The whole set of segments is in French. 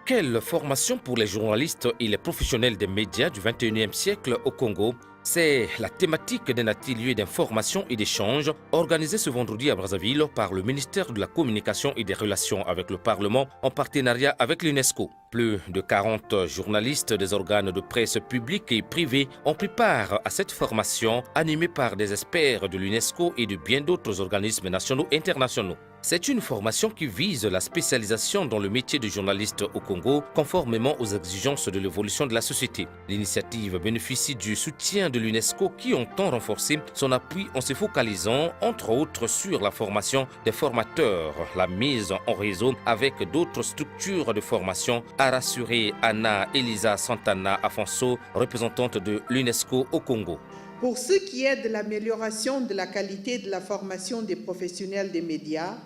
Quelle formation pour les journalistes et les professionnels des médias du XXIe siècle au Congo? C'est la thématique d'un atelier d'information et d'échange organisé ce vendredi à Brazzaville par le ministère de la Communication et des Relations avec le Parlement en partenariat avec l'UNESCO. Plus de 40 journalistes des organes de presse publics et privés ont pris part à cette formation animée par des experts de l'UNESCO et de bien d'autres organismes nationaux et internationaux. C'est une formation qui vise la spécialisation dans le métier de journaliste au Congo, conformément aux exigences de l'évolution de la société. L'initiative bénéficie du soutien de l'UNESCO qui entend renforcer son appui en se focalisant, entre autres, sur la formation des formateurs, la mise en réseau avec d'autres structures de formation, a rassuré Anna Elisa Santana Afonso, représentante de l'UNESCO au Congo. Pour ce qui est de l'amélioration de la qualité de la formation des professionnels des médias,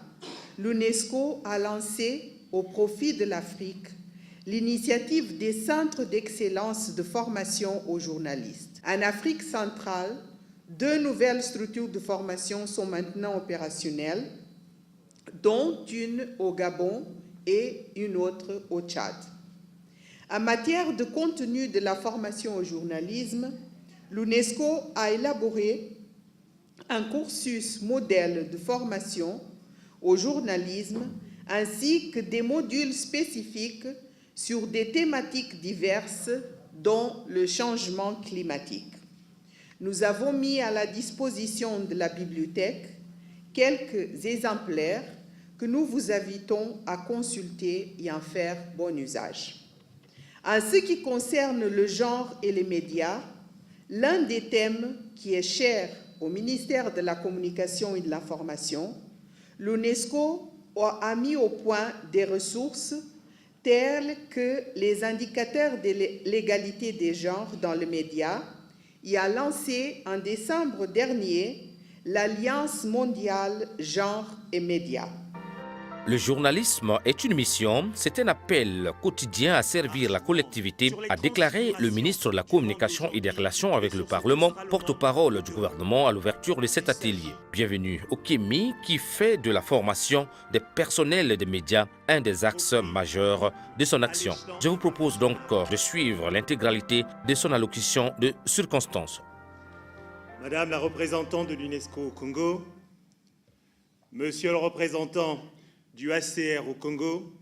l'UNESCO a lancé, au profit de l'Afrique, l'initiative des centres d'excellence de formation aux journalistes. En Afrique centrale, 2 nouvelles structures de formation sont maintenant opérationnelles, dont une au Gabon et une autre au Tchad. En matière de contenu de la formation au journalisme, l'UNESCO a élaboré un cursus modèle de formation au journalisme ainsi que des modules spécifiques sur des thématiques diverses dont le changement climatique. Nous avons mis à la disposition de la bibliothèque quelques exemplaires que nous vous invitons à consulter et en faire bon usage. En ce qui concerne le genre et les médias, l'un des thèmes qui est cher au ministère de la Communication et de l'Information, l'UNESCO a mis au point des ressources telles que les indicateurs de l'égalité des genres dans le média et a lancé en décembre dernier l'Alliance mondiale genre et médias. Le journalisme est une mission, c'est un appel quotidien à servir la collectivité, a déclaré le ministre de la Communication et des Relations avec le Parlement, porte-parole du gouvernement à l'ouverture de cet atelier. Bienvenue au Kémi qui fait de la formation des personnels des médias un des axes majeurs de son action. Je vous propose donc de suivre l'intégralité de son allocution de circonstance. Madame la représentante de l'UNESCO au Congo, Monsieur le représentant du HCR au Congo,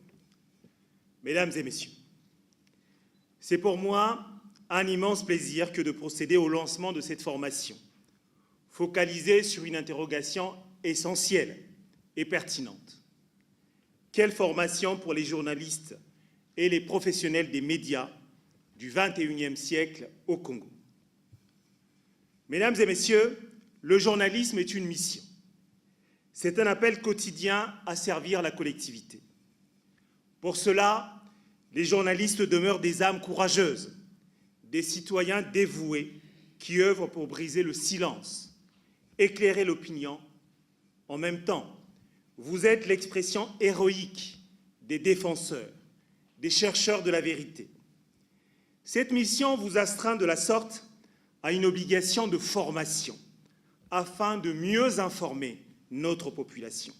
Mesdames et Messieurs, c'est pour moi un immense plaisir que de procéder au lancement de cette formation, focalisée sur une interrogation essentielle et pertinente. Quelle formation pour les journalistes et les professionnels des médias du XXIe siècle au Congo? Mesdames et Messieurs, le journalisme est une mission. C'est un appel quotidien à servir la collectivité. Pour cela, les journalistes demeurent des âmes courageuses, des citoyens dévoués qui œuvrent pour briser le silence, éclairer l'opinion. En même temps, vous êtes l'expression héroïque des défenseurs, des chercheurs de la vérité. Cette mission vous astreint de la sorte à une obligation de formation afin de mieux informer notre population.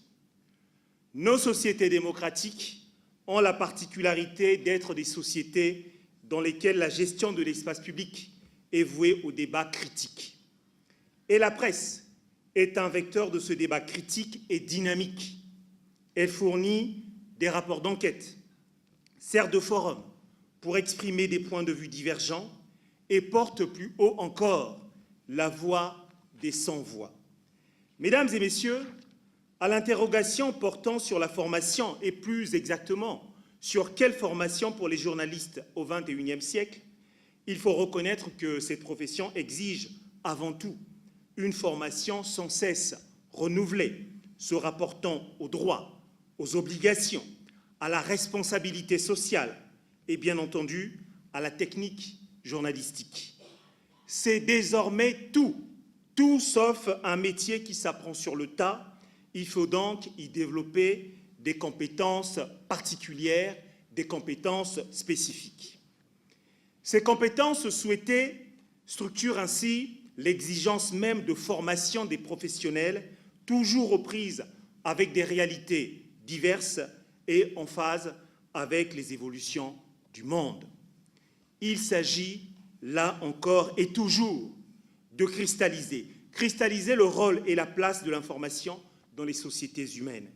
Nos sociétés démocratiques ont la particularité d'être des sociétés dans lesquelles la gestion de l'espace public est vouée au débat critique. Et la presse est un vecteur de ce débat critique et dynamique. Elle fournit des rapports d'enquête, sert de forum pour exprimer des points de vue divergents et porte plus haut encore la voix des sans-voix. Mesdames et Messieurs, à l'interrogation portant sur la formation et plus exactement sur quelle formation pour les journalistes au XXIe siècle, il faut reconnaître que cette profession exige avant tout une formation sans cesse renouvelée, se rapportant aux droits, aux obligations, à la responsabilité sociale et bien entendu à la technique journalistique. C'est désormais tout sauf un métier qui s'apprend sur le tas. Il faut donc y développer des compétences particulières, des compétences spécifiques. Ces compétences souhaitées structurent ainsi l'exigence même de formation des professionnels, toujours aux prises avec des réalités diverses et en phase avec les évolutions du monde. Il s'agit, là encore et toujours, de cristalliser le rôle et la place de l'information dans les sociétés humaines.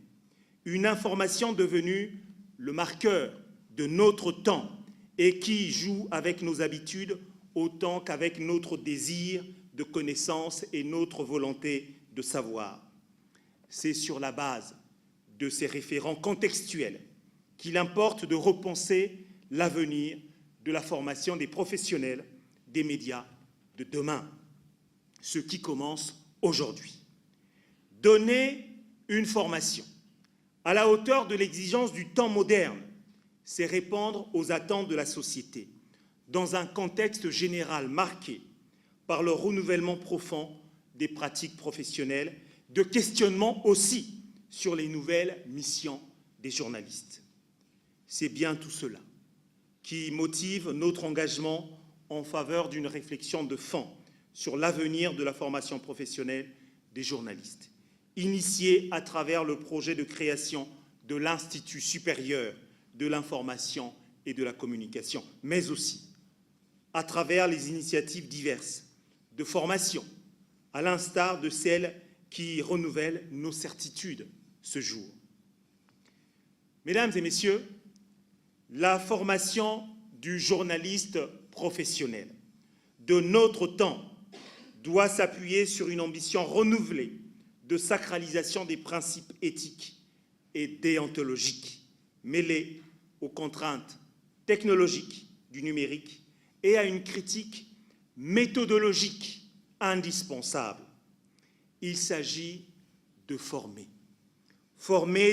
Une information devenue le marqueur de notre temps et qui joue avec nos habitudes autant qu'avec notre désir de connaissance et notre volonté de savoir. C'est sur la base de ces référents contextuels qu'il importe de repenser l'avenir de la formation des professionnels des médias de demain, ce qui commence aujourd'hui. Donner une formation à la hauteur de l'exigence du temps moderne, c'est répondre aux attentes de la société, dans un contexte général marqué par le renouvellement profond des pratiques professionnelles, de questionnement aussi sur les nouvelles missions des journalistes. C'est bien tout cela qui motive notre engagement en faveur d'une réflexion de fond sur l'avenir de la formation professionnelle des journalistes, initiée à travers le projet de création de l'Institut supérieur de l'information et de la communication, mais aussi à travers les initiatives diverses de formation, à l'instar de celles qui renouvellent nos certitudes ce jour. Mesdames et messieurs, la formation du journaliste professionnel de notre temps doit s'appuyer sur une ambition renouvelée de sacralisation des principes éthiques et déontologiques, mêlés aux contraintes technologiques du numérique et à une critique méthodologique indispensable. Il s'agit de former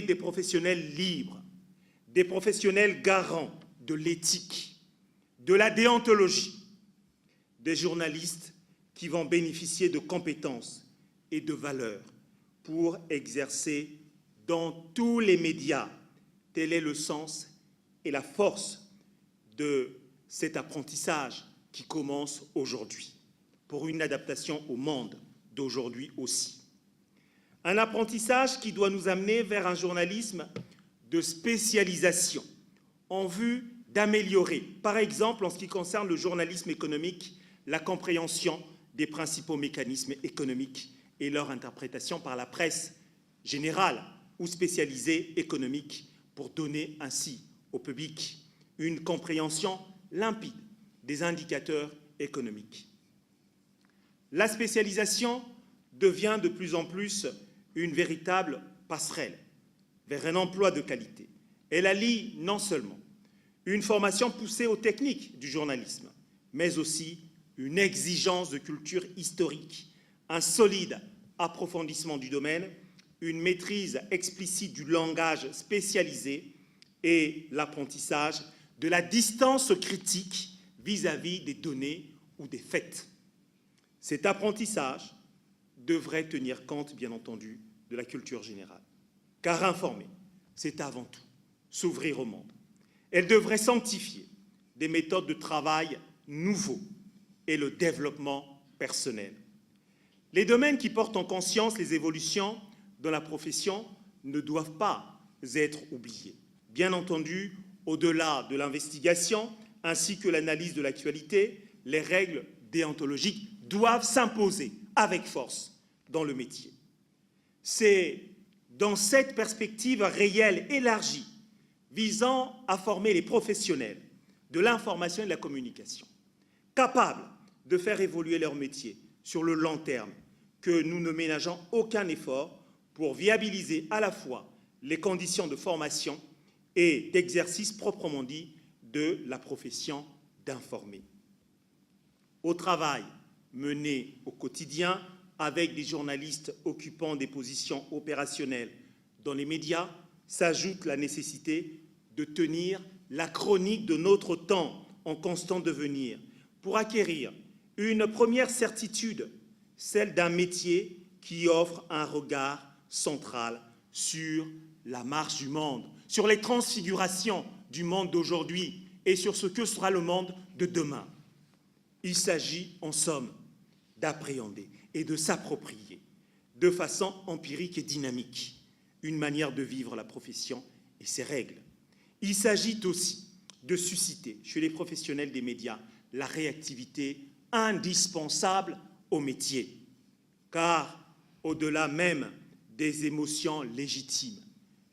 des professionnels libres, des professionnels garants de l'éthique, de la déontologie, des journalistes qui vont bénéficier de compétences et de valeurs pour exercer dans tous les médias. Tel est le sens et la force de cet apprentissage qui commence aujourd'hui, pour une adaptation au monde d'aujourd'hui aussi. Un apprentissage qui doit nous amener vers un journalisme de spécialisation en vue d'améliorer, par exemple en ce qui concerne le journalisme économique, la compréhension des principaux mécanismes économiques et leur interprétation par la presse générale ou spécialisée économique pour donner ainsi au public une compréhension limpide des indicateurs économiques. La spécialisation devient de plus en plus une véritable passerelle vers un emploi de qualité. Elle allie non seulement une formation poussée aux techniques du journalisme, mais aussi une exigence de culture historique, un solide approfondissement du domaine, une maîtrise explicite du langage spécialisé et l'apprentissage de la distance critique vis-à-vis des données ou des faits. Cet apprentissage devrait tenir compte, bien entendu, de la culture générale. Car informer, c'est avant tout s'ouvrir au monde. Elle devrait sanctifier des méthodes de travail nouveaux et le développement personnel. Les domaines qui portent en conscience les évolutions dans la profession ne doivent pas être oubliés. Bien entendu, au-delà de l'investigation ainsi que l'analyse de l'actualité, les règles déontologiques doivent s'imposer avec force dans le métier. C'est dans cette perspective réelle élargie visant à former les professionnels de l'information et de la communication, capables de faire évoluer leur métier sur le long terme, que nous ne ménageons aucun effort pour viabiliser à la fois les conditions de formation et d'exercice proprement dit de la profession d'informer. Au travail mené au quotidien avec des journalistes occupant des positions opérationnelles dans les médias, s'ajoute la nécessité de tenir la chronique de notre temps en constant devenir pour acquérir une première certitude, celle d'un métier qui offre un regard central sur la marche du monde, sur les transfigurations du monde d'aujourd'hui et sur ce que sera le monde de demain. Il s'agit, en somme, d'appréhender et de s'approprier de façon empirique et dynamique une manière de vivre la profession et ses règles. Il s'agit aussi de susciter chez les professionnels des médias la réactivité indispensable au métier. Car au-delà même des émotions légitimes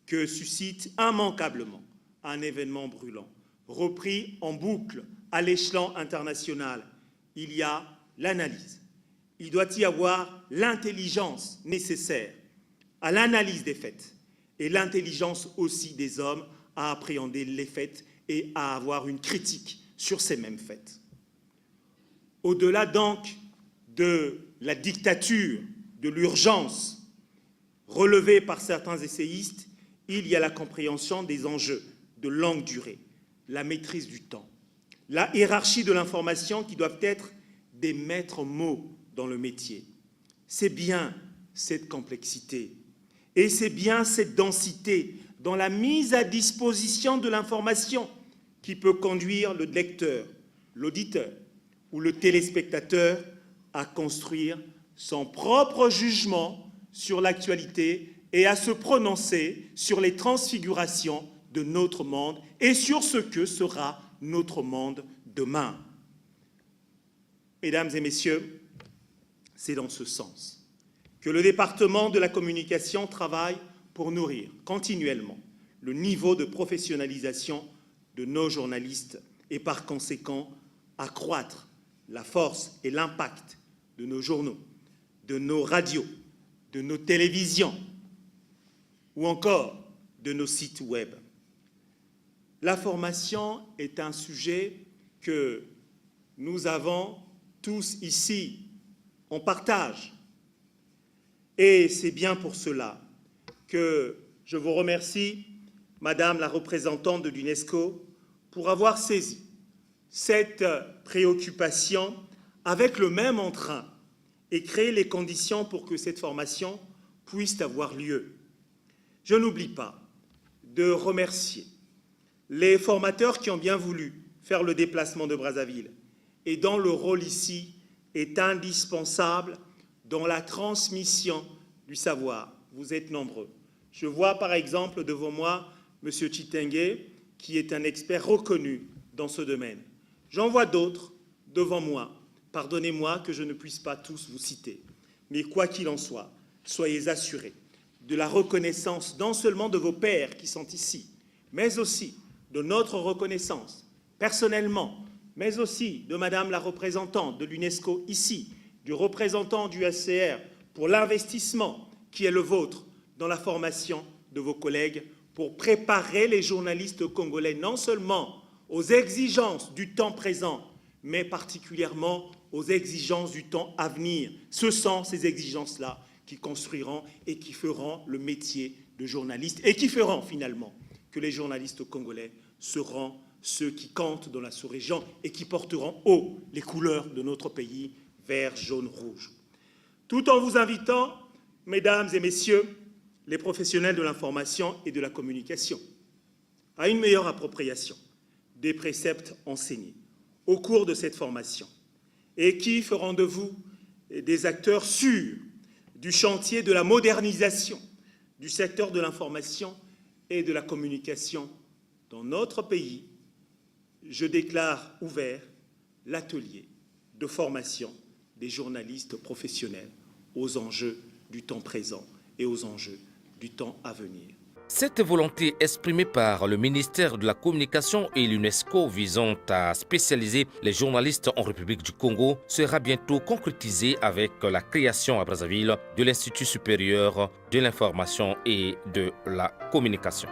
que suscite immanquablement un événement brûlant, repris en boucle à l'échelon international, il y a l'analyse. Il doit y avoir l'intelligence nécessaire à l'analyse des faits et l'intelligence aussi des hommes à appréhender les faits et à avoir une critique sur ces mêmes faits. Au-delà donc de la dictature, de l'urgence relevée par certains essayistes, il y a la compréhension des enjeux de longue durée, la maîtrise du temps, la hiérarchie de l'information qui doivent être des maîtres mots dans le métier. C'est bien cette complexité et c'est bien cette densité dans la mise à disposition de l'information qui peut conduire le lecteur, l'auditeur ou le téléspectateur à construire son propre jugement sur l'actualité et à se prononcer sur les transfigurations de notre monde et sur ce que sera notre monde demain. Mesdames et messieurs, c'est dans ce sens que le département de la communication travaille pour nourrir continuellement le niveau de professionnalisation de nos journalistes et par conséquent accroître la force et l'impact de nos journaux, de nos radios, de nos télévisions ou encore de nos sites web. La formation est un sujet que nous avons tous ici en partage. Et c'est bien pour cela que je vous remercie, Madame la représentante de l'UNESCO, pour avoir saisi cette préoccupation avec le même entrain et créer les conditions pour que cette formation puisse avoir lieu. Je n'oublie pas de remercier les formateurs qui ont bien voulu faire le déplacement de Brazzaville et dont le rôle ici est indispensable dans la transmission du savoir. Vous êtes nombreux. Je vois par exemple devant moi M. Chitengue, qui est un expert reconnu dans ce domaine. J'en vois d'autres devant moi. Pardonnez-moi que je ne puisse pas tous vous citer. Mais quoi qu'il en soit, soyez assurés de la reconnaissance non seulement de vos pairs qui sont ici, mais aussi de notre reconnaissance personnellement, mais aussi de Madame la représentante de l'UNESCO ici, du représentant du HCR pour l'investissement qui est le vôtre dans la formation de vos collègues pour préparer les journalistes congolais non seulement aux exigences du temps présent, mais particulièrement aux exigences du temps à venir. Ce sont ces exigences-là qui construiront et qui feront le métier de journaliste et qui feront finalement que les journalistes congolais seront ceux qui comptent dans la sous-région et qui porteront haut les couleurs de notre pays, vert, jaune, rouge. Tout en vous invitant, mesdames et messieurs, les professionnels de l'information et de la communication, à une meilleure appropriation des préceptes enseignés au cours de cette formation et qui feront de vous des acteurs sûrs du chantier de la modernisation du secteur de l'information et de la communication dans notre pays. Je déclare ouvert l'atelier de formation des journalistes professionnels aux enjeux du temps présent et aux enjeux du temps à venir. Cette volonté exprimée par le ministère de la Communication et l'UNESCO visant à spécialiser les journalistes en République du Congo sera bientôt concrétisée avec la création à Brazzaville de l'Institut supérieur de l'information et de la communication.